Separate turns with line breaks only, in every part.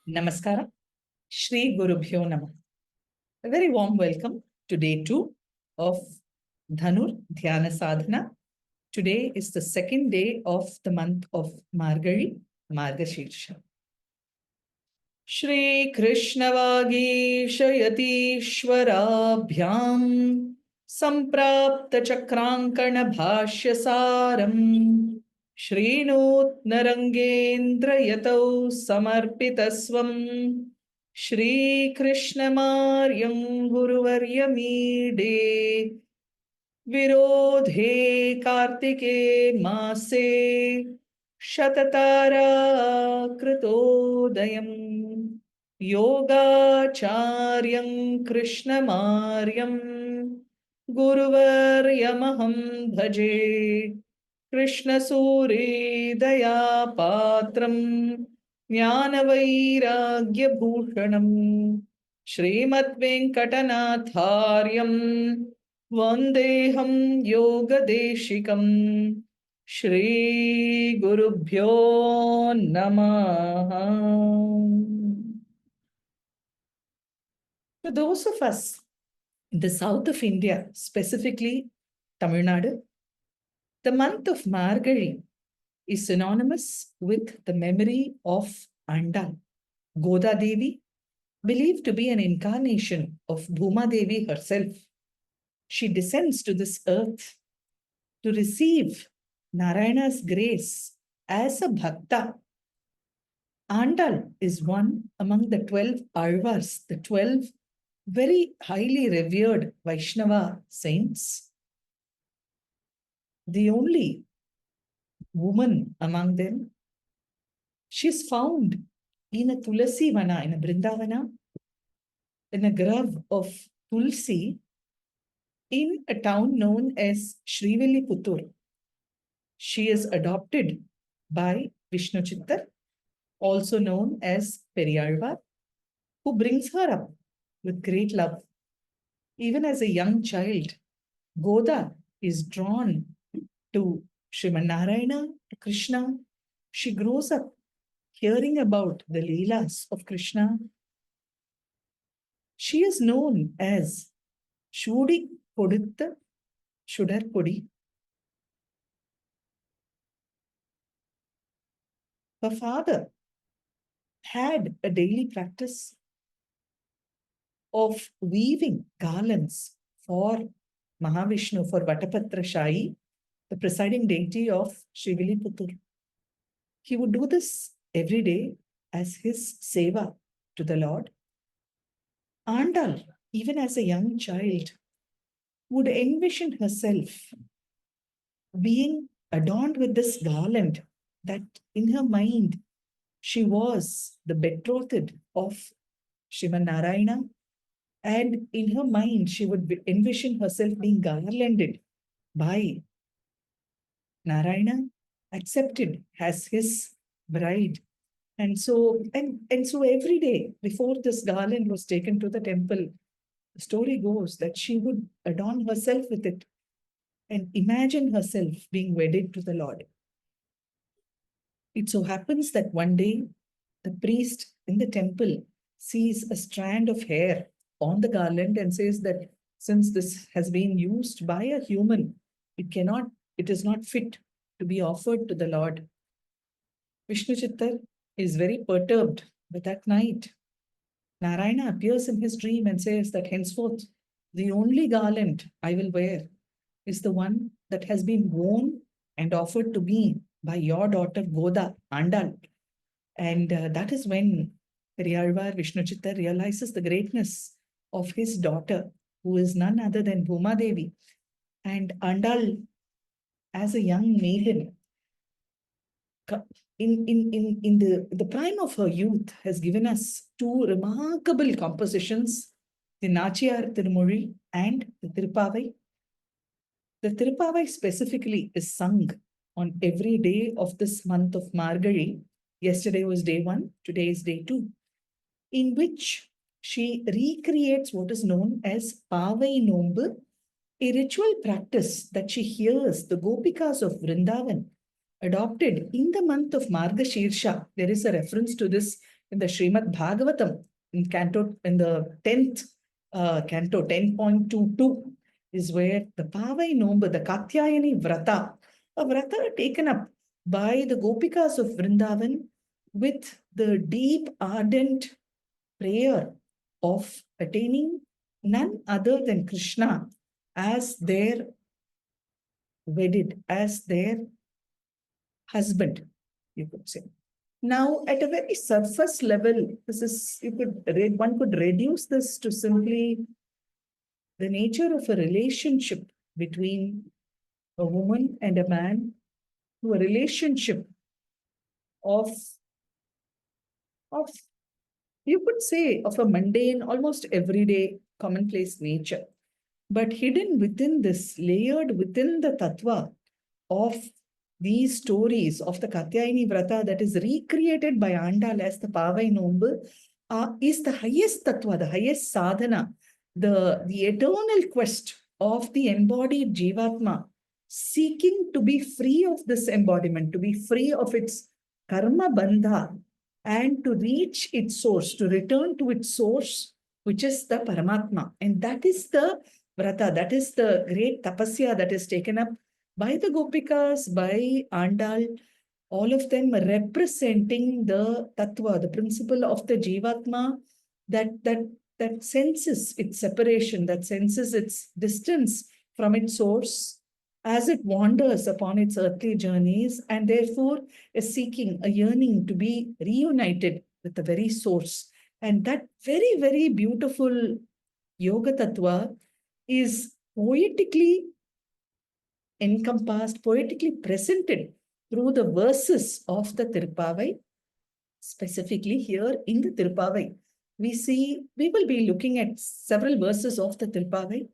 Namaskara. Shri Gurubhyo Namah. A very warm welcome to day 2 of Dhanur Dhya Sadhana. Today is the second day of the month of Margari, Margashirsha. Shri Krishna Vagishayatishwarabhyam Samprapta Chakrankana Bhashya Saram Shrinutnarangendra Yatau Samarpitasvam Shri Krishnamaryam Guruvaryamide Virodhe Kartike Mase Shatatara Kritodayam Yogacharyam Krishnamaryam Guruvaryamaham Bhaje Krishna Suri Daya Patram Jnana Vairagya Bhushanam Srimad Venkatanathāryam Vandeham Yogadeshikam Shri Gurubhyo Namaha. For those of us in the south of India, specifically Tamil Nadu, the month of Margazhi is synonymous with the memory of Andal, Goda Devi, believed to be an incarnation of Bhuma Devi herself. She descends to this earth to receive Narayana's grace as a bhakta. Andal is one among the 12 Alvars, the 12 very highly revered Vaishnava saints. The only woman among them. She's found in a Tulasi Vana, in a Brindavana, in a grove of Tulsi, in a town known as Srivilliputur. She is adopted by Vishnu Chittar, also known as Periyalvar, who brings her up with great love. Even as a young child, Goda is drawn to Sriman Narayana, to Krishna. She grows up hearing about the Leelas of Krishna. She is known as Shudi Kodutta Shudarpudi. Her father had a daily practice of weaving garlands for Mahavishnu, for Vatapatra Shai, the presiding deity of Srivilliputur. He would do this every day as his seva to the Lord. Andal, even as a young child, would envision herself being adorned with this garland, that in her mind she was the betrothed of Sriman Narayana, and in her mind she would envision herself being garlanded by Narayana, accepted as his bride. And so every day before this garland was taken to the temple, the story goes that she would adorn herself with it and imagine herself being wedded to the Lord. It so happens that one day the priest in the temple sees a strand of hair on the garland and says that since this has been used by a human, it is not fit to be offered to the Lord. Vishnu Chittar is very perturbed, but that night Narayana appears in his dream and says that henceforth the only garland I will wear is the one that has been worn and offered to me by your daughter Goda, Andal. And that is when Periyalvar Vishnu Chittar realizes the greatness of his daughter, who is none other than Bhuma Devi. And Andal, as a young maiden, in the prime of her youth, has given us two remarkable compositions, the Nachiyar Tirumozhi and the Tirupavai. The Tirupavai specifically is sung on every day of this month of Margazhi. Yesterday was day 1, today is day 2, in which she recreates what is known as Pavai Nombu, a ritual practice that she hears the Gopikas of Vrindavan adopted in the month of Margashirsha. There is a reference to this in the Srimad Bhagavatam, in the 10th canto, 10.22, is where the Pavai Nombu, the Katyayani Vrata, a Vrata taken up by the Gopikas of Vrindavan with the deep, ardent prayer of attaining none other than Krishna as their wedded, as their husband, you could say. Now, at a very surface level, this is, one could reduce this to simply the nature of a relationship between a woman and a man, to a relationship of, of you could say, of a mundane, almost everyday, commonplace nature. But hidden within this, layered within the tattva of these stories of the Katyayani Vrata that is recreated by Andal as the Pavai Nombu, is the highest tattva, the highest sadhana, the eternal quest of the embodied Jivatma, seeking to be free of this embodiment, to be free of its karma bandha, and to reach its source, to return to its source, which is the Paramatma. And that is the Vrata, that is the great tapasya that is taken up by the Gopikas, by Andal, all of them representing the Tattva, the principle of the Jivatma, that senses its separation, that senses its distance from its source as it wanders upon its earthly journeys, and therefore is seeking, a yearning to be reunited with the very source. And that very, very beautiful Yoga Tattva is poetically encompassed, poetically presented through the verses of the Tirupavai. Specifically here in the Tirupavai, we will be looking at several verses of the Tirupavai.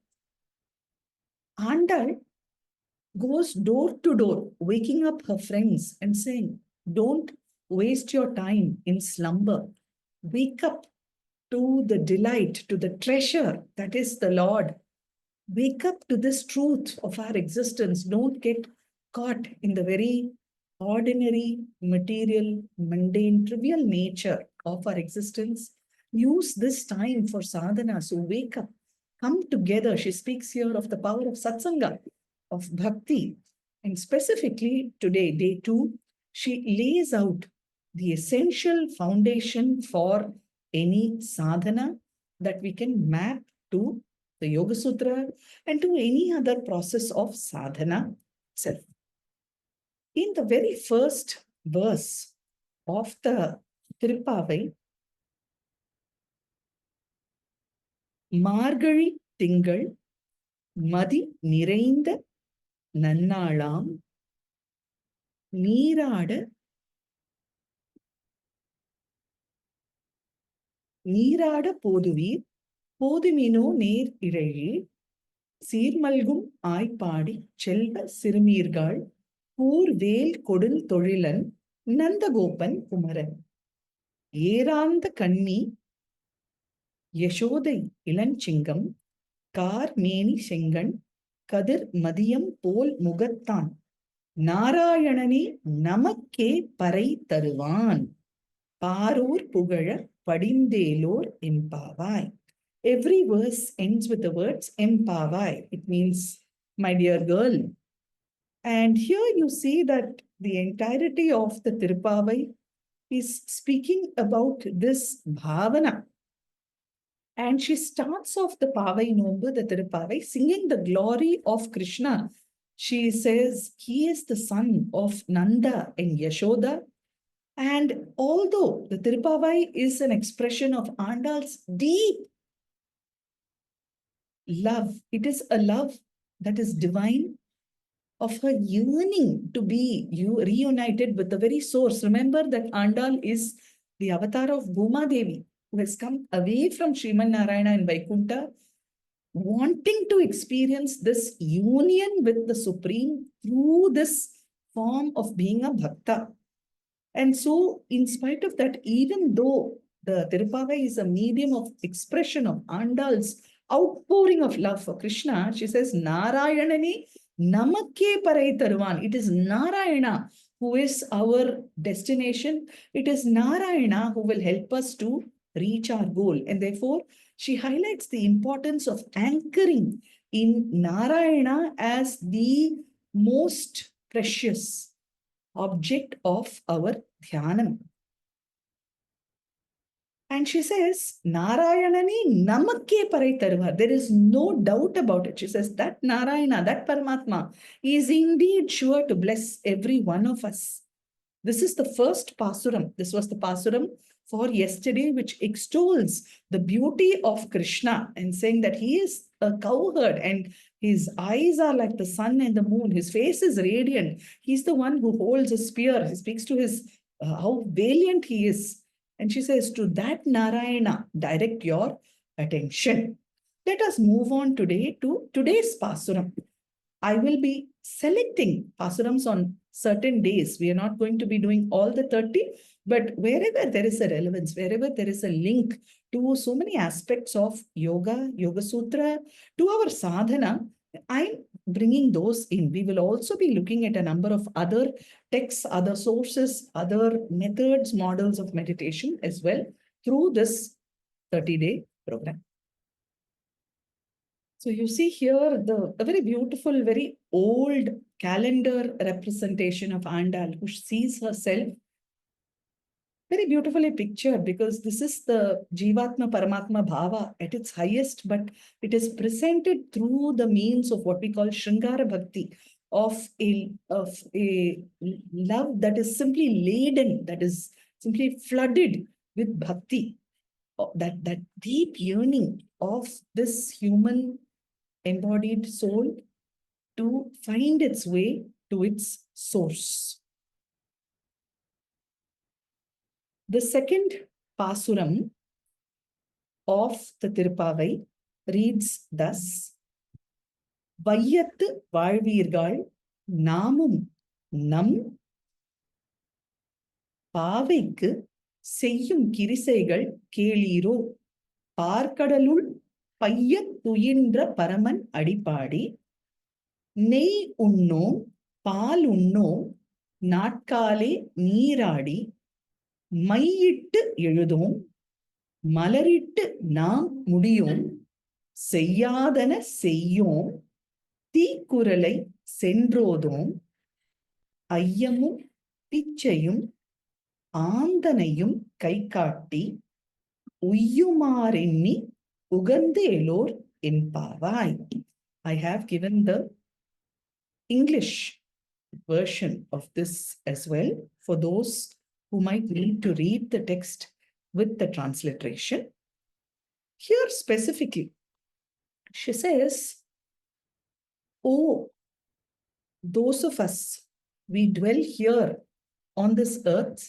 Andal goes door to door, waking up her friends and saying, don't waste your time in slumber. Wake up to the delight, to the treasure that is the Lord. Wake up to this truth of our existence. Don't get caught in the very ordinary, material, mundane, trivial nature of our existence. Use this time for sadhana. So wake up, come together. She speaks here of the power of satsanga, of bhakti. And specifically today, day 2, she lays out the essential foundation for any sadhana that we can map to the Yoga Sutra and to any other process of sadhana itself. In the very first verse of the Tirupavai, Margari Tingal Madi Nirainda Nannalam Neerada Poduvir Podumino Neer Irayil Sirmalgum Aipadi Chelva Sirmirgal Poor Vale Kodil Torilan Nandagopan Kumaran Eranda Kanni Yashodai Ilanchingam Kar Meni Sengan Kadir Madiyam Pol Mugattan Narayanani Namakke Parai Taruvan Parur Pugala Padindelor Empavai. Every verse ends with the words Empavai. It means, my dear girl. And here you see that the entirety of the Tirupavai is speaking about this bhavana. And she starts off the Pavai Nombu, the Tirupavai, singing the glory of Krishna. She says he is the son of Nanda and Yashoda. And although the Tirupavai is an expression of Andal's deep love, it is a love that is divine, of her yearning to be reunited with the very source. Remember that Andal is the avatar of Bhuma Devi, who has come away from Sriman Narayana and Vaikuntha, wanting to experience this union with the Supreme through this form of being a bhakta. And so, in spite of that, even though the Tirupavai is a medium of expression of Andal's outpouring of love for Krishna, she says, Narayanani Namakke Parai Taruvan. It is Narayana who is our destination. It is Narayana who will help us to reach our goal. And therefore, she highlights the importance of anchoring in Narayana as the most precious object of our dhyanam. And she says, Narayanani namakke parai taruvar. There is no doubt about it. She says that Narayana, that Paramatma, is indeed sure to bless every one of us. This is the first pasuram. This was the pasuram for yesterday, which extols the beauty of Krishna and saying that he is a cowherd and his eyes are like the sun and the moon. His face is radiant. He's the one who holds a spear. He speaks to his how valiant he is. And she says, to that Narayana, direct your attention. Let us move on today to today's pasuram. I will be selecting pasurams on certain days. We are not going to be doing all the 30, but wherever there is a relevance, wherever there is a link to so many aspects of yoga, Yoga Sutra, to our sadhana, I'm bringing those in. We will also be looking at a number of other texts, other sources, other methods, models of meditation as well through this 30-day program. So you see here a very beautiful, very old calendar representation of Andal, who sees herself very beautifully pictured, because this is the Jivatma Paramatma Bhava at its highest, but it is presented through the means of what we call Shringara Bhakti, of a love that is simply laden, that is simply flooded with bhakti, that deep yearning of this human embodied soul to find its way to its source. The second pasuram of the Tirupavai reads thus: Vayyattu வாழ்வீர்கள் நாமும் நம் பாவைக்கு செய்யும் கிரிசைகள் கேளீரோ பார்க்கடலுள் பையத் துயின்ற பரமன் அடிப்பாடி நெய் உண்ணோம் பால் உண்ணோம் நாட்காலே நீராடி மையிட்டு எழுதோம் மலரிட்டு நாம் முடியோம் செய்யாதன செய்யோம் தீக்குறளை சென்றோதோம் ஐயமும் பிச்சையும் ஆந்தனையும் கை காட்டி உய்யுமாறெண்ணி உகந்து எலோர் என்பாவாய். I have given the English version of this as well for those who might need to read the text with the transliteration. Here specifically, she says, oh, those of us, we dwell here on this earth,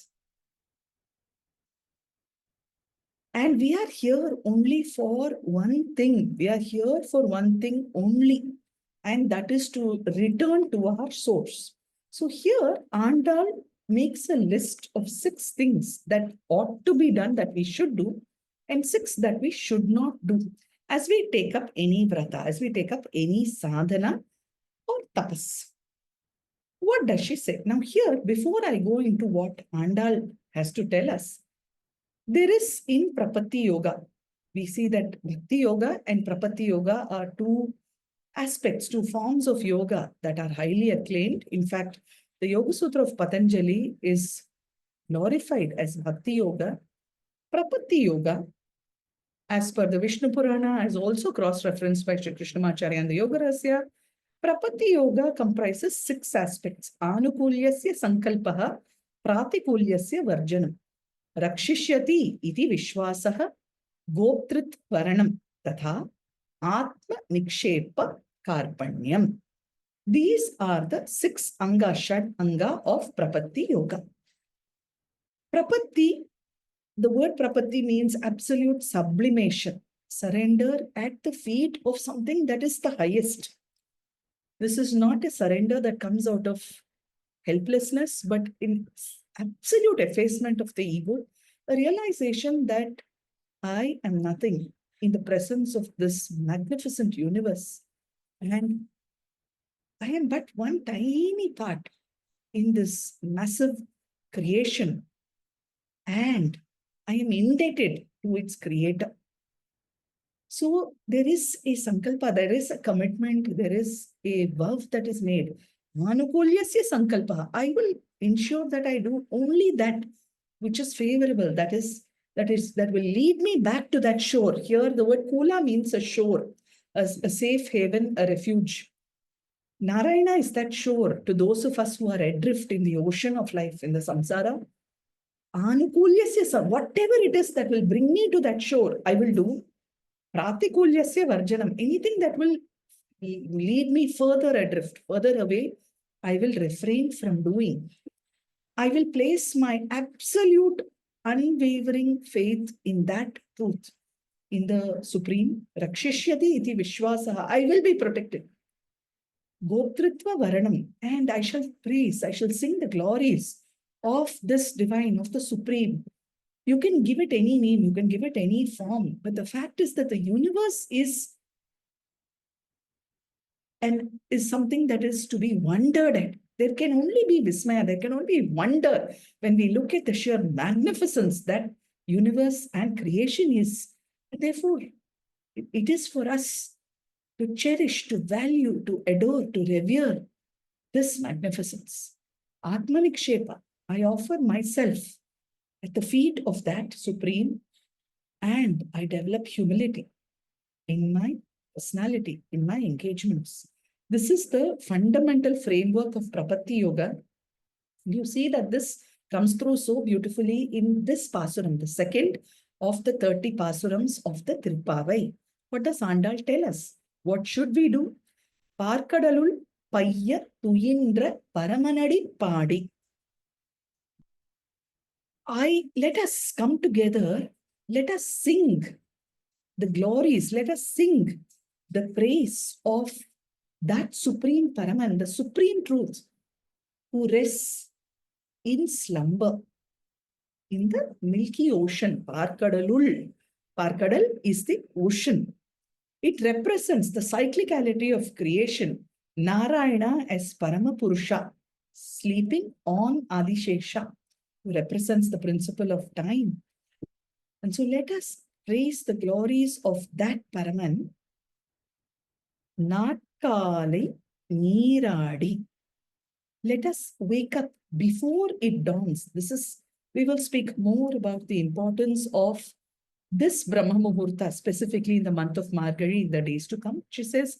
and we are here only for one thing. We are here for one thing only, and that is to return to our source. So here, Andal makes a list of 6 things that ought to be done, that we should do, and 6 that we should not do as we take up any vrata, as we take up any sadhana or tapas. What does she say? Now here, before I go into what Andal has to tell us, there is in Prapatti Yoga, we see that Bhakti Yoga and Prapatti Yoga are 2 aspects, 2 forms of yoga that are highly acclaimed. In fact, the Yoga Sutra of Patanjali is glorified as Bhakti Yoga. Prapatti Yoga, as per the Vishnu Purana, is also cross-referenced by Shri Krishnamacharya and the Yoga Rasya. Prapatti Yoga comprises 6 aspects. Anukulyasya sankalpaha, pratikulyasya varjanam, rakshishyati iti vishwasaha, goptrit varanam, tatha atma nikshepa karpanyam. These are the 6 anga, shad anga of Prapatti Yoga. Prapatti, the word Prapatti means absolute sublimation, surrender at the feet of something that is the highest. This is not a surrender that comes out of helplessness, but in absolute effacement of the ego, a realization that I am nothing in the presence of this magnificent universe, and I am but one tiny part in this massive creation, and I am indebted to its creator. So there is a sankalpa, there is a commitment, there is a vow that is made. Manukulyasya sankalpa. I will ensure that I do only that which is favorable, that will lead me back to that shore. Here the word kula means a shore, a safe haven, a refuge. Narayana is that shore to those of us who are adrift in the ocean of life, in the samsara. Anukulyasya, whatever it is that will bring me to that shore, I will do. Pratikulyasya varjanam, anything that will lead me further adrift, further away, I will refrain from doing. I will place my absolute unwavering faith in that truth, in the Supreme. Rakshishyati iti vishwasaha, I will be protected. Gotritva varanam, and I shall praise, I shall sing the glories of this divine, of the Supreme. You can give it any name, you can give it any form, but the fact is that the universe is something that is to be wondered at. There can only be vismaya, there can only be wonder when we look at the sheer magnificence that universe and creation is. Therefore, it is for us to cherish, to value, to adore, to revere this magnificence. Atmanikshepa, I offer myself at the feet of that Supreme, and I develop humility in my personality, in my engagements. This is the fundamental framework of Prapatti Yoga. You see that this comes through so beautifully in this Pasuram, the second of the 30 Pasurams of the Tirupavai. What does Andal tell us? What should we do? Parkadalul Payya Tuyindra Paramanadi Padi. Let us come together, let us sing the glories, let us sing the praise of that Supreme Paraman, the Supreme Truth, who rests in slumber in the milky ocean. Parkadalul. Parkadal is the ocean. It represents the cyclicality of creation. Narayana as Paramapurusha, sleeping on Adishesha, who represents the principle of time. And so let us praise the glories of that Paraman. Natkale Niradi. Let us wake up before it dawns. We will speak more about the importance of this Brahma Muhurta, specifically in the month of Margari, in the days to come. She says,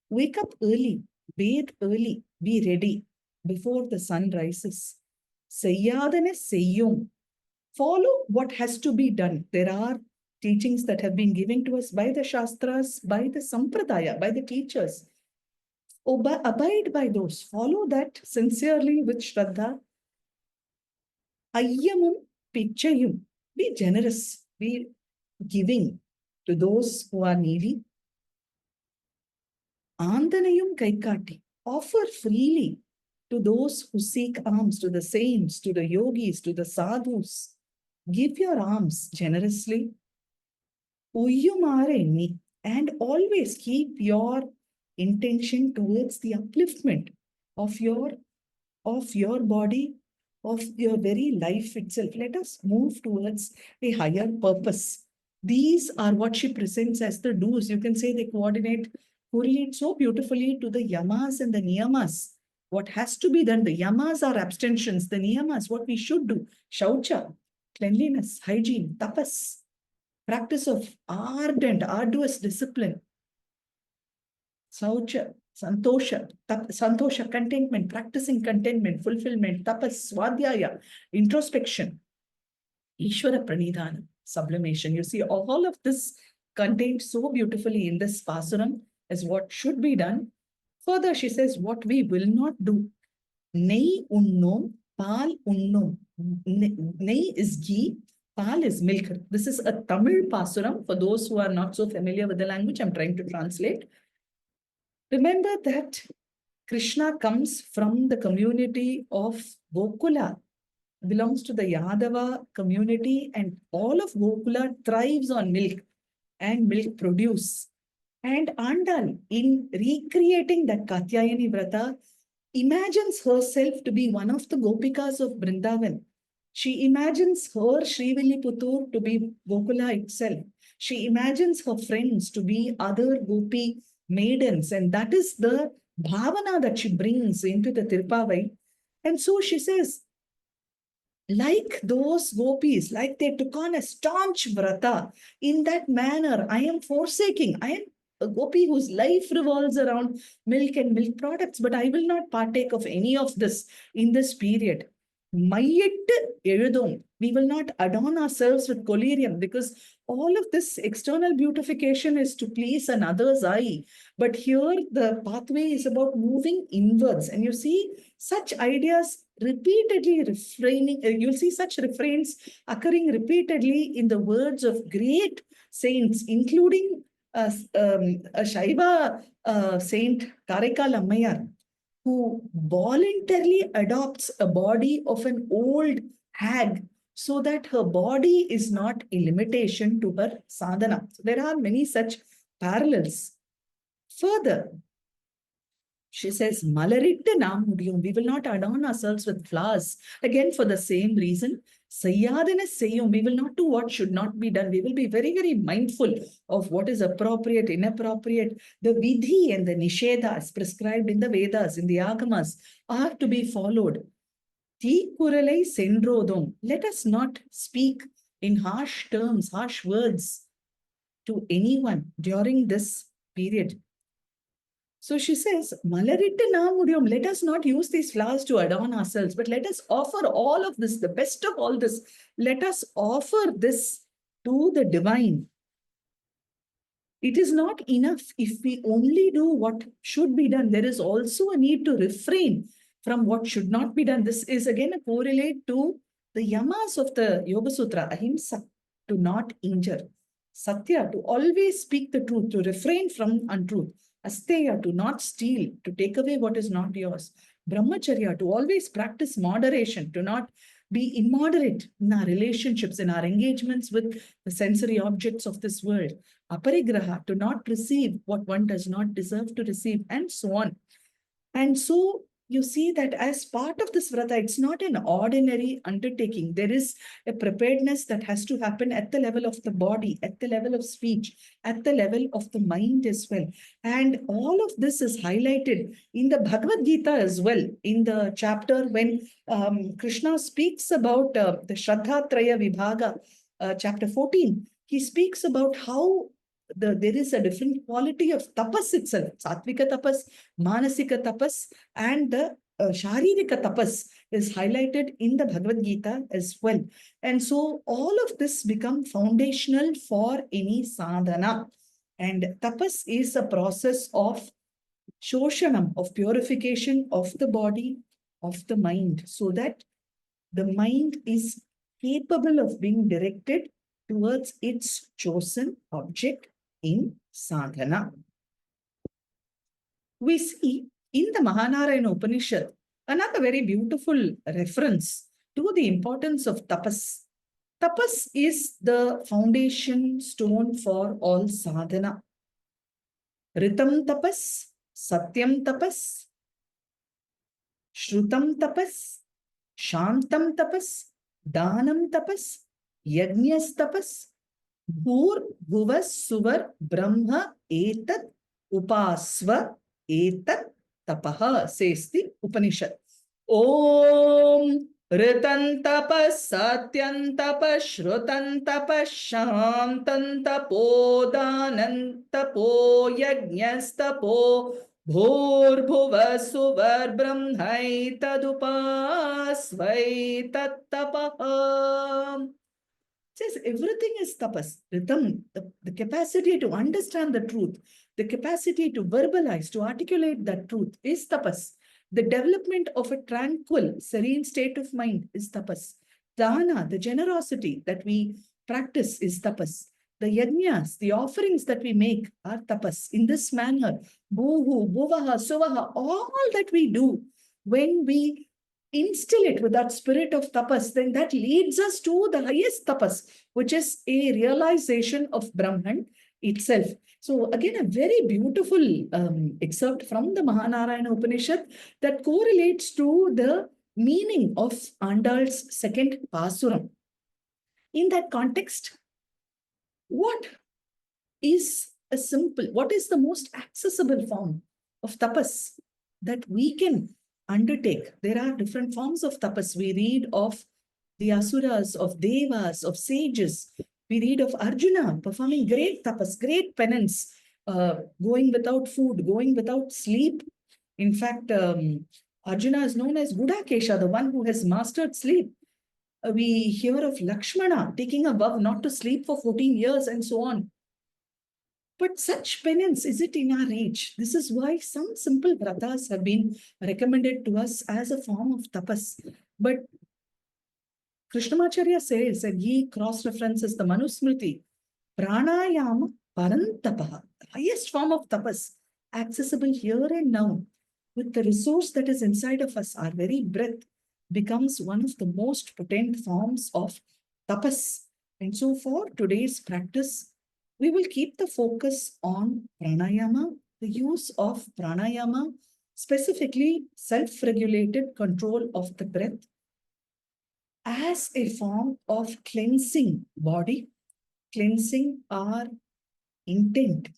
wake up early, bathe early, be ready before the sun rises. Seyyadane seyyum. Follow what has to be done. There are teachings that have been given to us by the Shastras, by the Sampradaya, by the teachers. Abide by those. Follow that sincerely with Shraddha. Ayyamum pichayum. Be generous. Be giving to those who are needy. Andanayum kaikati. Offer freely to those who seek alms, to the saints, to the yogis, to the sadhus. Give your alms generously. Uyyumare, and always keep your intention towards the upliftment of your body, of your very life itself. Let us move towards a higher purpose. These are what she presents as the do's. You can say they correlate so beautifully to the yamas and the niyamas. What has to be done? The yamas are abstentions, the niyamas, what we should do. Shaucha, cleanliness, hygiene, tapas, practice of ardent, arduous discipline. Saucha, santosha, contentment, practicing contentment, fulfillment, tapas, swadhyaya, introspection, Ishvara pranidhana, sublimation. You see, all of this contained so beautifully in this Pasuram as what should be done. Further, she says, what we will not do. Nei unnom, pal unnom. Nei is ghee, pal is milk. This is a Tamil Pasuram. For those who are not so familiar with the language, I'm trying to translate. Remember that Krishna comes from the community of Gokula, belongs to the Yadava community, and all of Gokula thrives on milk and milk produce. And Andal, in recreating that Katyayani Vrata, imagines herself to be one of the Gopikas of Vrindavan. She imagines her Srivilliputur to be Gokula itself. She imagines her friends to be other Gopi maidens, and that is the bhavana that she brings into the Tirupavai. And so she says, like those gopis, like they took on a staunch vrata, in that manner, I am forsaking. I am a gopi whose life revolves around milk and milk products, but I will not partake of any of this in this period. Mayittu eludum. We will not adorn ourselves with collyrium, because all of this external beautification is to please another's eye. But here the pathway is about moving inwards. And you see such ideas repeatedly refraining, you'll see such refrains occurring repeatedly in the words of great saints, including a Shaiva saint, Karaikal Ammayar, who voluntarily adopts a body of an old hag so that her body is not a limitation to her sadhana. So there are many such parallels. Further, she says, Malaritta namudiyum. We will not adorn ourselves with flowers. Again, for the same reason. Sayyadana seyyum. We will not do what should not be done. We will be very, very mindful of what is appropriate, inappropriate. The vidhi and the nishedas prescribed in the Vedas, in the Agamas, are to be followed. Kuralai sendrodom. Let us not speak in harsh terms, harsh words to anyone during this period. So she says, Malaritta namudiyam, let us not use these flowers to adorn ourselves, but let us offer all of this, the best of all this. Let us offer this to the divine. It is not enough if we only do what should be done. There is also a need to refrain from what should not be done. This is again a correlate to the yamas of the Yoga Sutra, ahimsa, to not injure. Satya, to always speak the truth, to refrain from untruth. Asteya, to not steal, to take away what is not yours. Brahmacharya, to always practice moderation, to not be immoderate in our relationships, in our engagements with the sensory objects of this world. Aparigraha, to not receive what one does not deserve to receive, and so on. And so you see that as part of this vrata, it's not an ordinary undertaking. There is a preparedness that has to happen at the level of the body, at the level of speech, at the level of the mind as well. And all of this is highlighted in the Bhagavad Gita as well, in the chapter when Krishna speaks about the Shraddha Traya Vibhaga, chapter 14. He speaks about how there is a different quality of tapas itself, sattvika tapas, manasika tapas, and the sharirika tapas is highlighted in the Bhagavad Gita as well. And so all of this become foundational for any sadhana. And tapas is a process of shoshanam, of purification of the body, of the mind, so that the mind is capable of being directed towards its chosen object in sadhana. We see in the Mahanarayana Upanishad another very beautiful reference to the importance of tapas. Tapas is the foundation stone for all sadhana. Ritam tapas, satyam tapas, shrutam tapas, shantam tapas, dhanam tapas, yajñas tapas, bhur bhuvas suvar brahma etat upasva etat tapaha, says the Upanishad. Om ritan tapas, satyam tapas, shrutam tapas, shantam tapo, dhanam tapo, yajñas tapo, bhur bhuva suvar brahmai tadupasvai tattapaha. Says everything is tapas. Rhythm, the capacity to understand the truth, the capacity to verbalize, to articulate that truth is tapas. The development of a tranquil, serene state of mind is tapas. Dhana, the generosity that we practice is tapas. The yajñas, the offerings that we make are tapas. In this manner, bhuhu, bhuvaha, suvaha, all that we do, when we instill it with that spirit of tapas, then that leads us to the highest tapas, which is a realization of Brahman itself. So again, a very beautiful excerpt from the Mahanarayana Upanishad that correlates to the meaning of Andal's second Pasuram. In that context, what what is the most accessible form of tapas that we can undertake? There are different forms of tapas. We read of the asuras, of devas, of sages. We read of Arjuna performing great tapas, great penance, going without food, going without sleep. In fact, Arjuna is known as Gudakesha, the one who has mastered sleep. We hear of Lakshmana taking a vow not to sleep for 14 years and so on. But such penance, is it in our reach? This is why some simple vratas have been recommended to us as a form of tapas. But Krishnamacharya says, and he cross-references the Manusmriti, pranayama parantapaha, the highest form of tapas, accessible here and now, with the resource that is inside of us, our very breath, becomes one of the most potent forms of tapas. And so for today's practice, we will keep the focus on pranayama, the use of pranayama, specifically self-regulated control of the breath, as a form of cleansing body, cleansing our intent,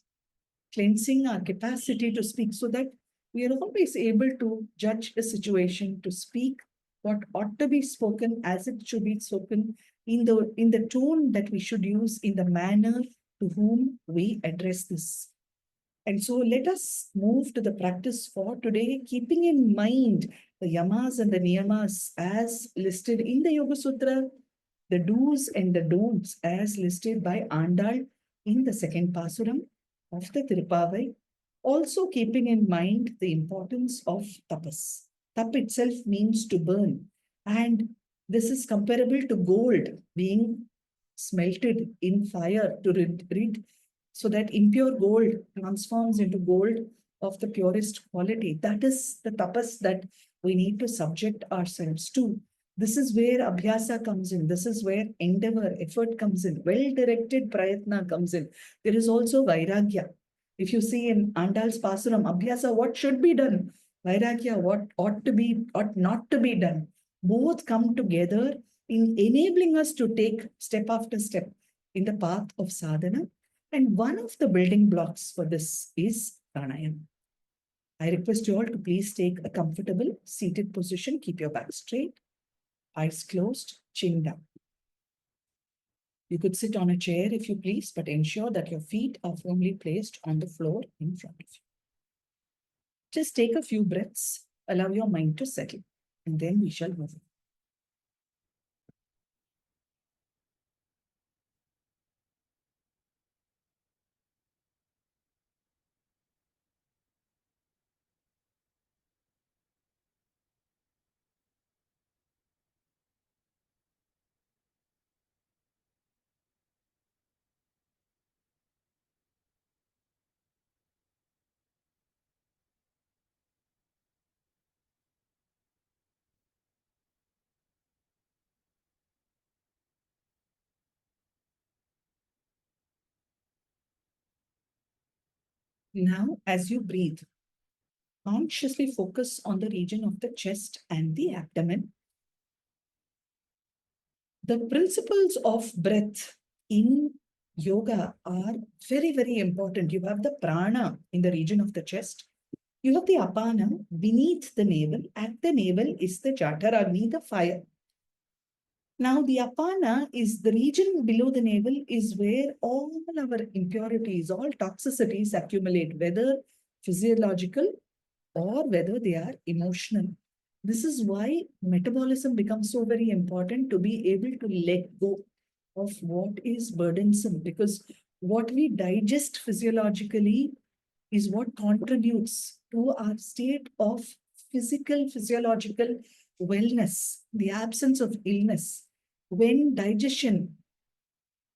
cleansing our capacity to speak, so that we are always able to judge a situation, to speak what ought to be spoken as it should be spoken, in the tone that we should use, in the manner to whom we address this. And so let us move to the practice for today, keeping in mind the yamas and the niyamas as listed in the Yoga Sutra, the do's and the don'ts as listed by Andal in the second Pasuram of the Tirupavai, also keeping in mind the importance of tapas. Tap itself means to burn, and this is comparable to gold being smelted in fire to rid, so that impure gold transforms into gold of the purest quality. That is the tapas that we need to subject ourselves to. This is where abhyasa comes in. This is where endeavor, effort comes in. Well-directed prayatna comes in. There is also vairagya. If you see in Andal's Pasuram, abhyasa, what should be done? Vairagya, what ought not to be done. Both come together in enabling us to take step after step in the path of sadhana. And one of the building blocks for this is pranayama. I request you all to please take a comfortable seated position. Keep your back straight, eyes closed, chin down. You could sit on a chair if you please, but ensure that your feet are firmly placed on the floor in front of you. Just take a few breaths, allow your mind to settle, and then we shall move on. Now, as you breathe, consciously focus on the region of the chest and the abdomen. The principles of breath in yoga are very, very important. You have the prana in the region of the chest. You have the apana beneath the navel. At the navel is the jataragni, the fire. Now, the apana is the region below the navel, is where all our impurities, all toxicities accumulate, whether physiological or whether they are emotional. This is why metabolism becomes so very important, to be able to let go of what is burdensome, because what we digest physiologically is what contributes to our state of physiological wellness, the absence of illness. When digestion,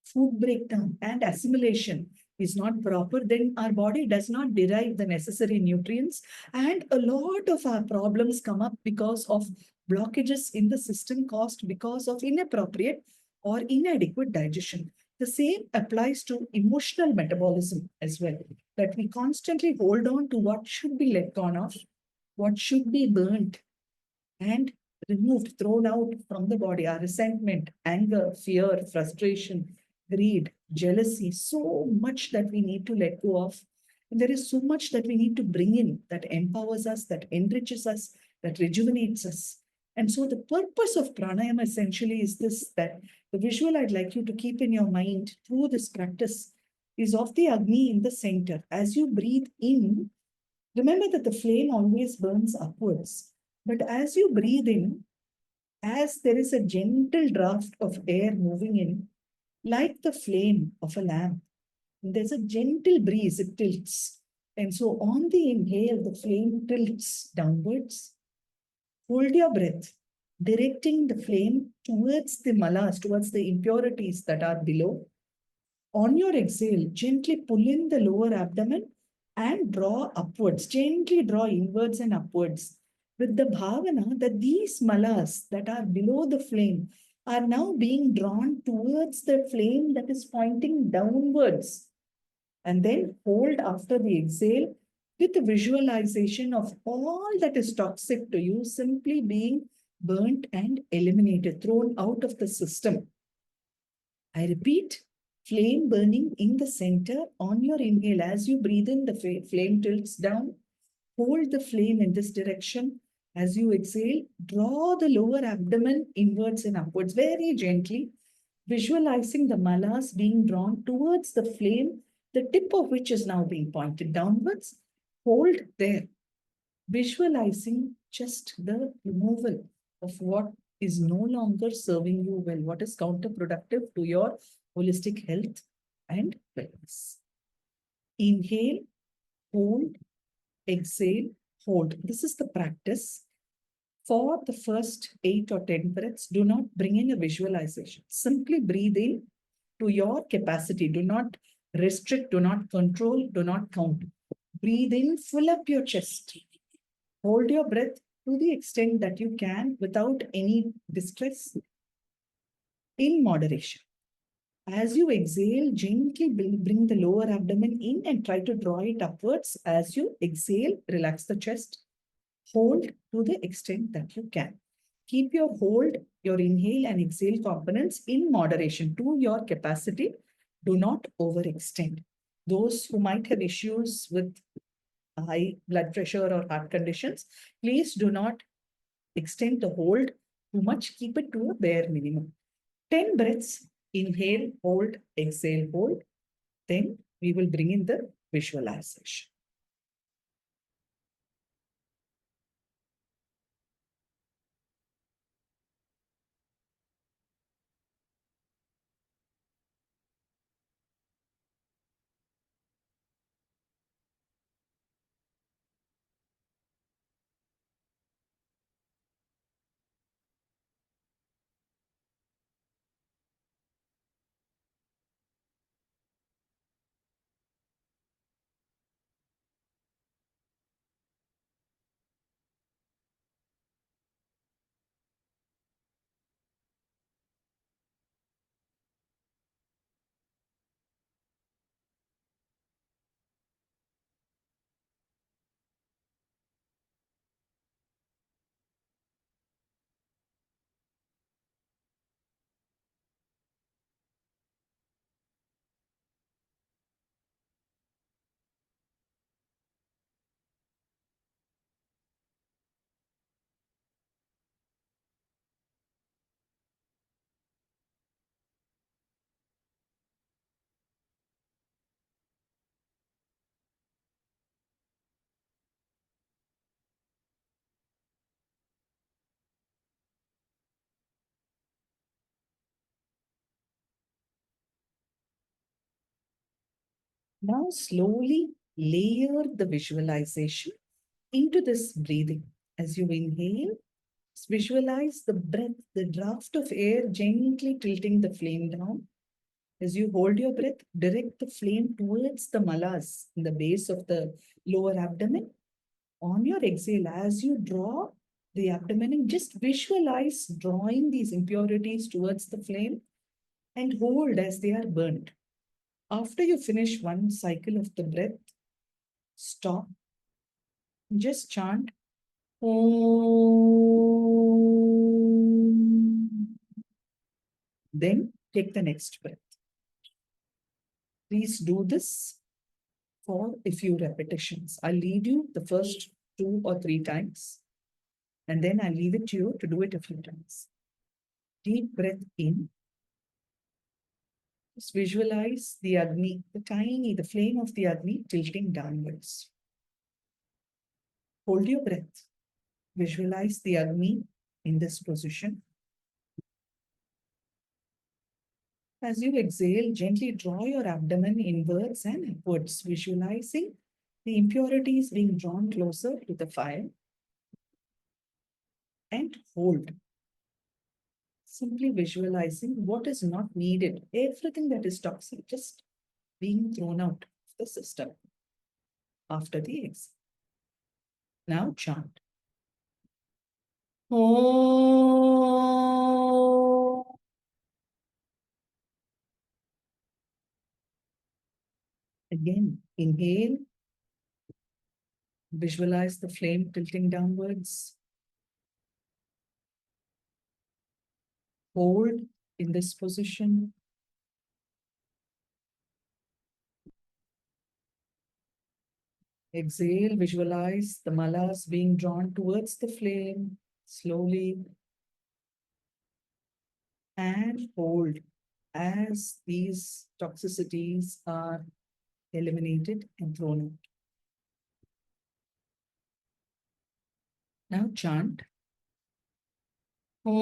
food breakdown, and assimilation is not proper, then our body does not derive the necessary nutrients, and a lot of our problems come up because of blockages in the system caused because of inappropriate or inadequate digestion. The same applies to emotional metabolism as well, that we constantly hold on to what should be let go of, what should be burnt and removed, thrown out from the body. Our resentment, anger, fear, frustration, greed, jealousy, so much that we need to let go of. And there is so much that we need to bring in that empowers us, that enriches us, that rejuvenates us. And so the purpose of pranayama essentially is this, that the visual I'd like you to keep in your mind through this practice is of the Agni in the center. As you breathe in, remember that the flame always burns upwards. But as you breathe in, as there is a gentle draft of air moving in, like the flame of a lamp, there's a gentle breeze, it tilts. And so on the inhale, the flame tilts downwards. Hold your breath, directing the flame towards the malas, towards the impurities that are below. On your exhale, gently pull in the lower abdomen and draw upwards, gently draw inwards and upwards with the bhavana that these malas that are below the flame are now being drawn towards the flame that is pointing downwards. And then hold after the exhale with the visualization of all that is toxic to you simply being burnt and eliminated, thrown out of the system. I repeat, flame burning in the center on your inhale. As you breathe in, the flame tilts down. Hold the flame in this direction. As you exhale, draw the lower abdomen inwards and upwards very gently, visualizing the malas being drawn towards the flame, the tip of which is now being pointed downwards. Hold there, visualizing just the removal of what is no longer serving you well, what is counterproductive to your holistic health and wellness. Inhale, hold, exhale, hold. This is the practice. For the first 8 or 10 breaths, do not bring in a visualization. Simply breathe in to your capacity. Do not restrict, do not control, do not count. Breathe in, fill up your chest. Hold your breath to the extent that you can without any distress, in moderation. As you exhale, gently bring the lower abdomen in and try to draw it upwards. As you exhale, relax the chest. Hold to the extent that you can. Keep your hold, your inhale and exhale components in moderation to your capacity. Do not overextend. Those who might have issues with high blood pressure or heart conditions, please do not extend the hold too much. Keep it to a bare minimum. 10 breaths, inhale, hold, exhale, hold. Then we will bring in the visualization. Now slowly layer the visualization into this breathing. As you inhale, visualize the breath, the draft of air gently tilting the flame down. As you hold your breath, direct the flame towards the malas in the base of the lower abdomen. On your exhale, as you draw the abdomen, and just visualize drawing these impurities towards the flame. and hold as they are burnt. After you finish one cycle of the breath, stop, just chant Om. Then take the next breath. Please do this for a few repetitions. I'll lead you the first 2 or 3 times, and then I'll leave it to you to do it a few times. Deep breath in. Just visualize the Agni, the flame of the Agni tilting downwards. Hold your breath. Visualize the Agni in this position. As you exhale, gently draw your abdomen inwards and upwards, visualizing the impurities being drawn closer to the fire. And hold. Simply visualizing what is not needed, everything that is toxic, just being thrown out of the system after the exhale. Now chant. Om. Again, inhale. Visualize the flame tilting downwards. Hold in this position. Exhale, visualize the malas being drawn towards the flame slowly. And hold as these toxicities are eliminated and thrown out. Now chant Om.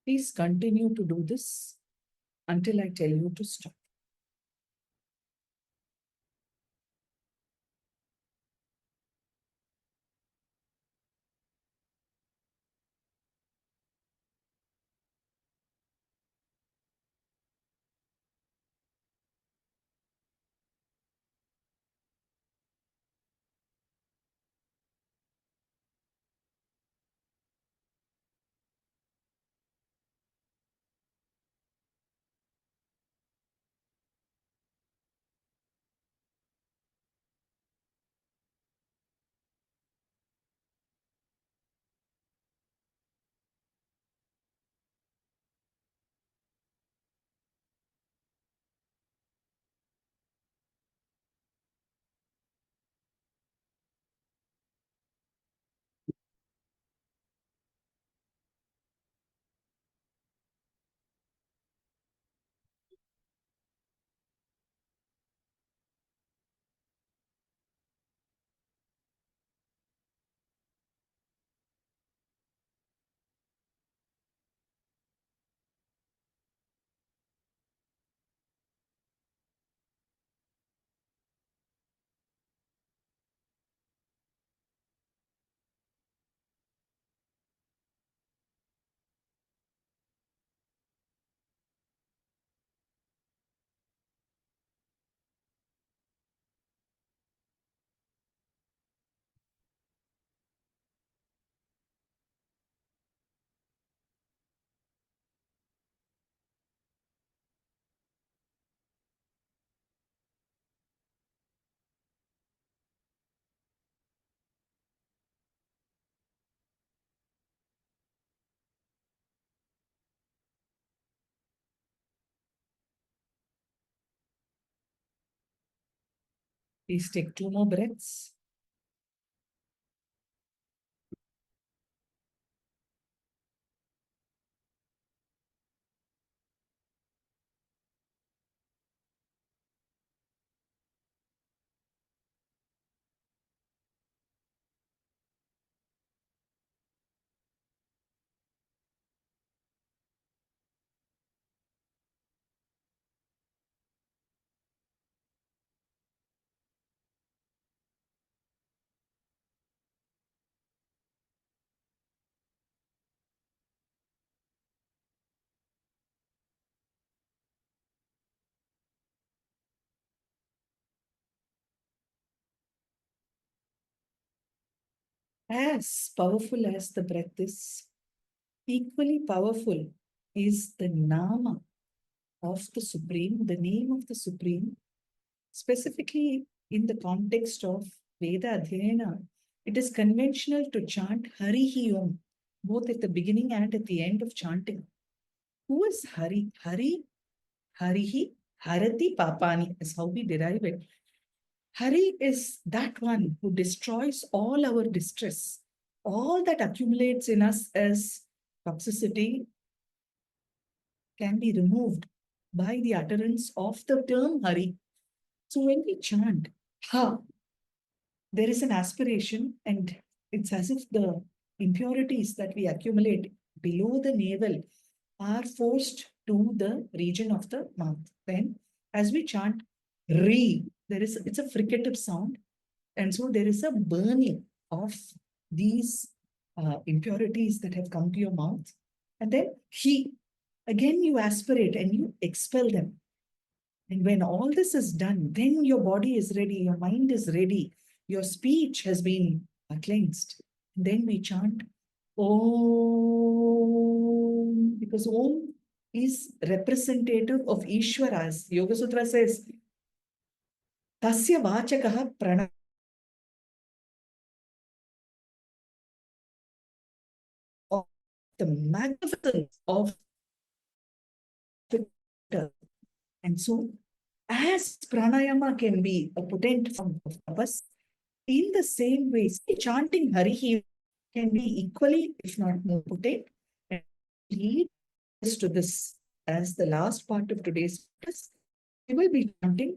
Please continue to do this until I tell you to stop. Please take 2 more breaths. As powerful as the breath is, equally powerful is the Nama of the Supreme, the name of the Supreme, specifically in the context of Veda Adhyayana. It is conventional to chant Harihi Om, both at the beginning and at the end of chanting. Who is Hari? Harihi, Harati Papani is how we derive it. Hari is that one who destroys all our distress, all that accumulates in us as toxicity can be removed by the utterance of the term Hari. So when we chant Ha, there is an aspiration, and it's as if the impurities that we accumulate below the navel are forced to the region of the mouth. Then, as we chant Re, it's a fricative sound, and so there is a burning of these impurities that have come to your mouth. And then He, again you aspirate and you expel them. And when all this is done, then your body is ready, your mind is ready, your speech has been cleansed. And then we chant Om, because Om is representative of Ishwaras. Yoga Sutra says, Tasya Vachakaha Pranam. The magnificence of the. And so, as pranayama can be a potent form of tapas, in the same way, chanting Harihi can be equally, if not more potent, and lead us to this as the last part of today's practice. We will be chanting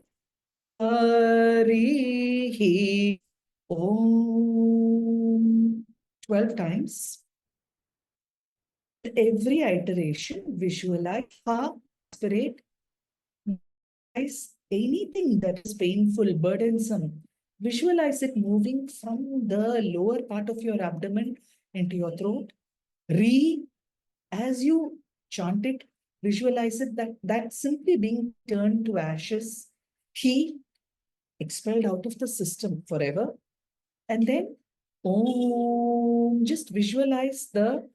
Harihi Om 12 times. Every iteration, visualize, aspirate, anything that is painful, burdensome, visualize it moving from the lower part of your abdomen into your throat. As you chant it, visualize it that simply being turned to ashes, He expelled out of the system forever. And then, just visualize the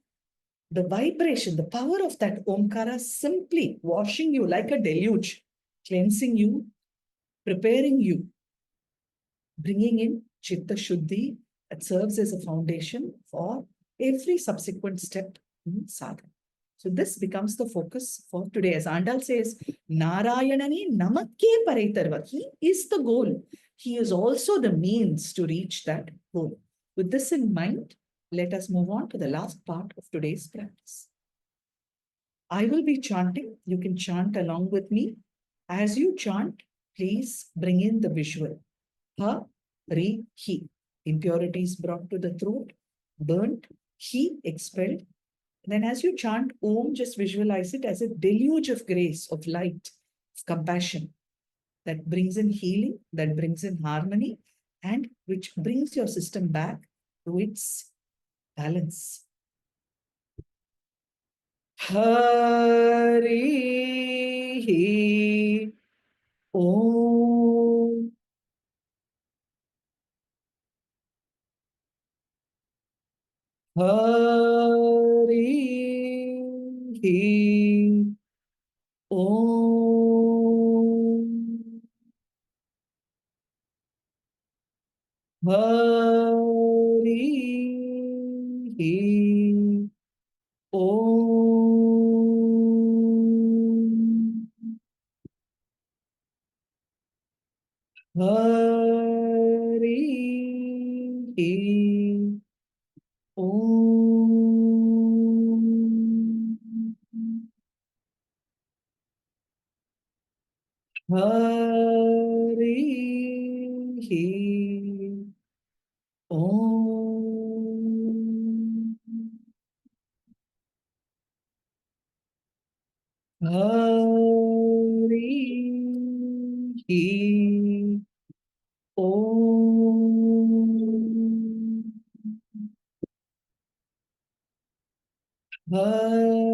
vibration, the power of that Omkara simply washing you like a deluge, cleansing you, preparing you, bringing in Chitta Shuddhi that serves as a foundation for every subsequent step in sadhana. So this becomes the focus for today. As Andal says, Narayanani Namakke Paraitarva. He is the goal. He is also the means to reach that goal. With this in mind, let us move on to the last part of today's practice. I will be chanting. You can chant along with me. As you chant, please bring in the visual. Ha, Ri, He. Impurities brought to the throat, burnt, He expelled. Then as you chant Om, just visualize it as a deluge of grace, of light, of compassion that brings in healing, that brings in harmony, and which brings your system back to its balance. Hari Om. Hari Om. Hari Om. Hari Om. Hari Om. Hari Om. Hari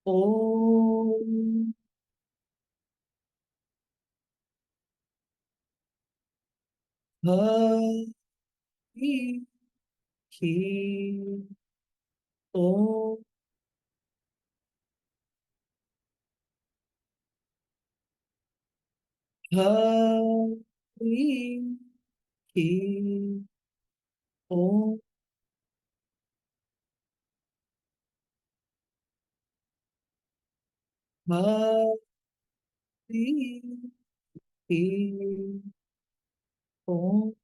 Om. Hari Ki Om. Hari Ki Om. Hari Ki Om.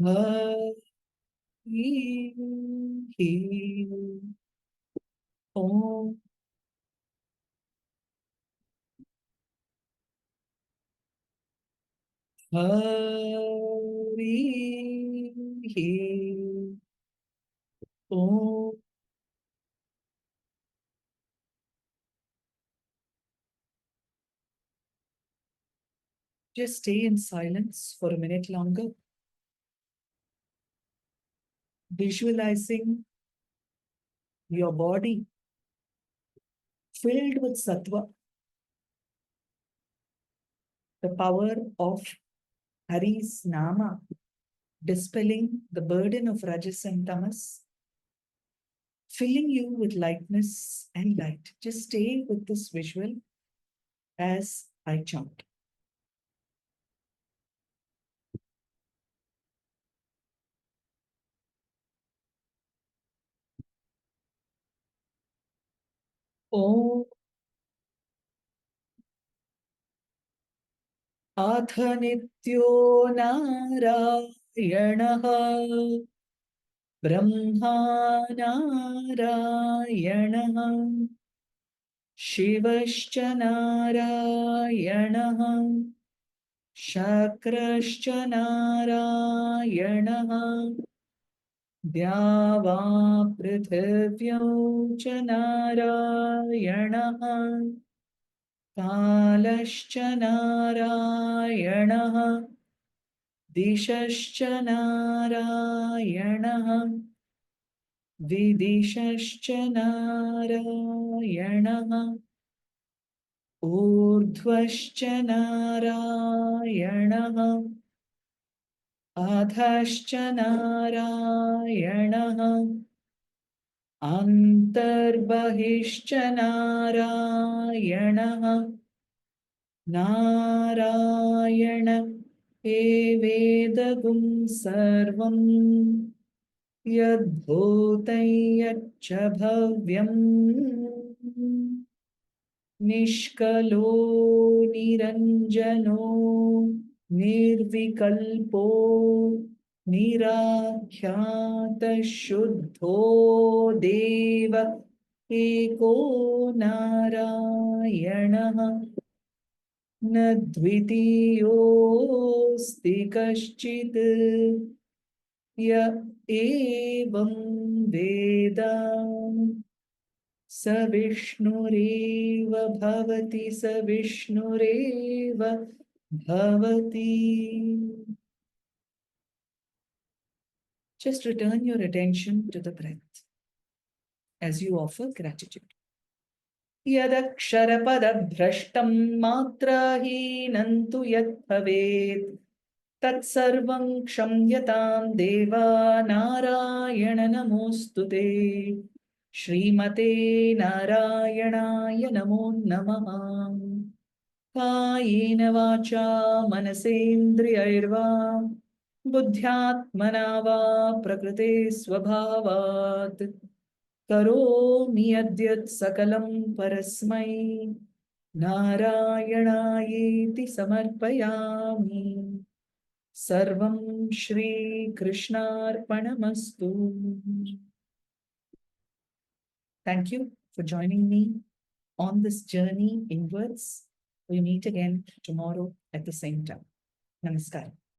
Hari Ki Om. Hari Om. Just stay in silence for a minute longer, visualizing your body filled with sattva, the power of Hari's Nama, dispelling the burden of Rajas and Tamas, filling you with lightness and light. Just stay with this visual as I chant. Om अथ नित्यो नारायणः ब्रह्मा नारायणः शिवश्च नारायणः शक्रश्च नारायणः द्यावा पृथिव्यौ च नारायणः कालश्च नारायणः दिशश्च नारायणः विदिशश्च नारायणः ऊर्ध्वश्च नारायणः अधश्च नारायणः अन्तर्बहिश्च नारायणः नारायण एवेदगुं सर्वं यद्भूतं यच्च भव्यम् निष्कलो निरञ्जनो निर्विकल्पो निराख्यातशुद्धो देव एको नारायणः न द्वितीयोऽस्ति कश्चित् य एवं वेद स विष्णुरेव भवति स विष्णुरेव भवति. Just return your attention to the breath as you offer gratitude. यदक्षरपदभ्रष्टं मात्राहीनं तु यत् भवेत् तत्सर्वं क्षम्यतां देवा नारायण नमोऽस्तु ते. श्रीमते नारायणाय नमो नमः. कायेन वाचा मनसेन्द्रियैर्वा बुद्ध्यात्मना वा प्रकृते स्वभावात् करोमि यद्यत् सकलं परस्मै नारायणायेति समर्पयामि. सर्वं श्रीकृष्णार्पणमस्तु. Thank you for joining me on this journey inwards. We meet again tomorrow at the same time. Namaskar.